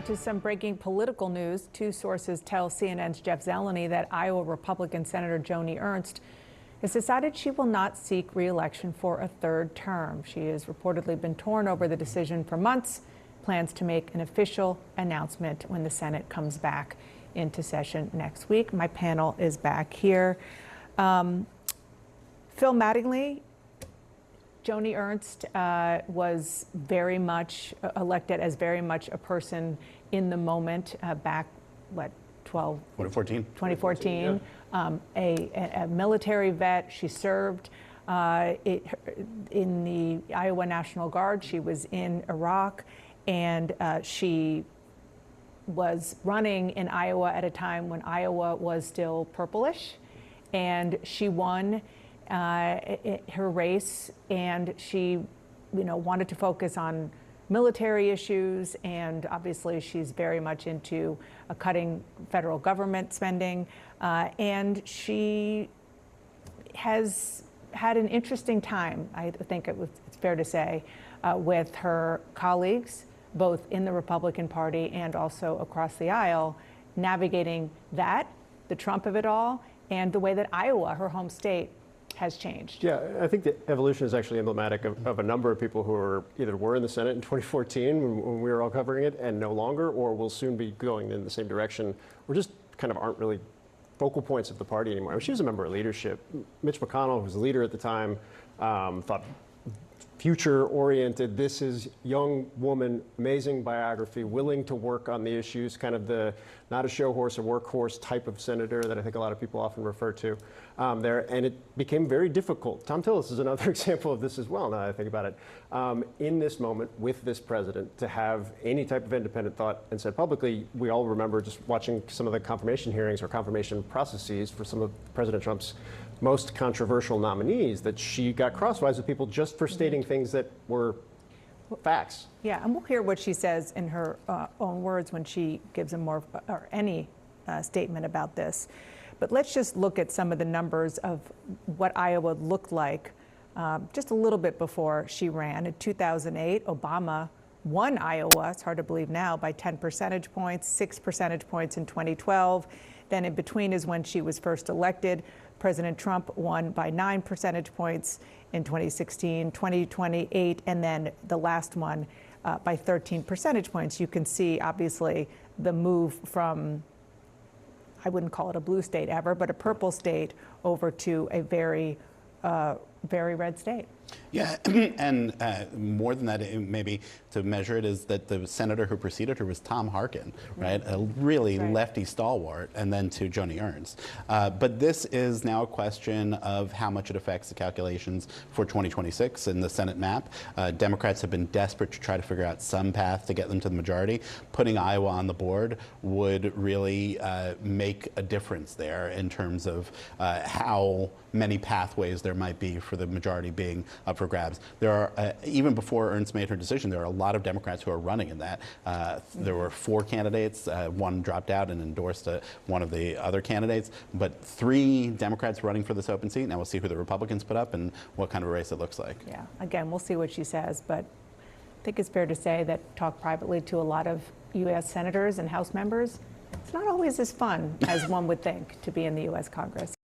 Now to some breaking political news. Two sources tell CNN's Jeff Zeleny that Iowa Republican Senator Joni Ernst has decided she will not seek re-election for a third term. She has reportedly been torn over the decision for months, plans to make an official announcement when the Senate comes back into session next week. My panel is back here. Phil Mattingly, Joni Ernst was very much elected as very much a person in the moment back, 2014. Yeah. A military vet. She served in the Iowa National Guard. She was in Iraq, and she was running in Iowa at a time when Iowa was still purplish, and she won her race, and she, wanted to focus on military issues, and obviously she's very much into cutting federal government spending, and she has had an interesting time, I think it's fair to say, with her colleagues, both in the Republican Party and also across the aisle, navigating that, the Trump of it all, and the way that Iowa, her home state, has changed. Yeah, I think the evolution is actually emblematic of a number of people who were in the Senate in 2014 when we were all covering it and no longer, or will soon be going in the same direction, or just kind of aren't really focal points of the party anymore. I mean, she was a member of leadership. Mitch McConnell, who was the leader at the time, thought future-oriented. This is young woman, amazing biography, willing to work on the issues, kind of the not a show horse, a workhorse type of senator that I think a lot of people often refer to there. And it became very difficult. Tom Tillis is another example of this as well, now that I think about it. In this moment with this president, to have any type of independent thought and said publicly, we all remember just watching some of the confirmation hearings or confirmation processes for some of President Trump's most controversial nominees, that she got crosswise with people just for stating things that were facts. Yeah, and we'll hear what she says in her own words when she gives a more or any statement about this. But let's just look at some of the numbers of what Iowa looked like just a little bit before she ran. In 2008, Obama won Iowa, it's hard to believe now, by 10 percentage points, 6 percentage points in 2012. Then in between is when she was first elected. President Trump won by 9 percentage points in 2016, 2028, and then the last one by 13 percentage points. You can see, obviously, the move from, I wouldn't call it a blue state ever, but a purple state over to a very red state. Yeah, and more than that, maybe to measure it, is that the senator who preceded her was Tom Harkin, right? A really lefty stalwart, and then to Joni Ernst. But this is now a question of how much it affects the calculations for 2026 in the Senate map. Democrats have been desperate to try to figure out some path to get them to the majority. Putting Iowa on the board would really make a difference there in terms of how many pathways there might be for the majority being up for grabs. There are, even before Ernst made her decision, there are a lot of Democrats who are running in that. There were 4 candidates. One dropped out and endorsed one of the other candidates, but 3 Democrats running for this open seat. Now we'll see who the Republicans put up and what kind of a race it looks like. Yeah, again, we'll see what she says, but I think it's fair to say that talk privately to a lot of U.S. senators and House members, it's not always as fun as one would think to be in the U.S. Congress.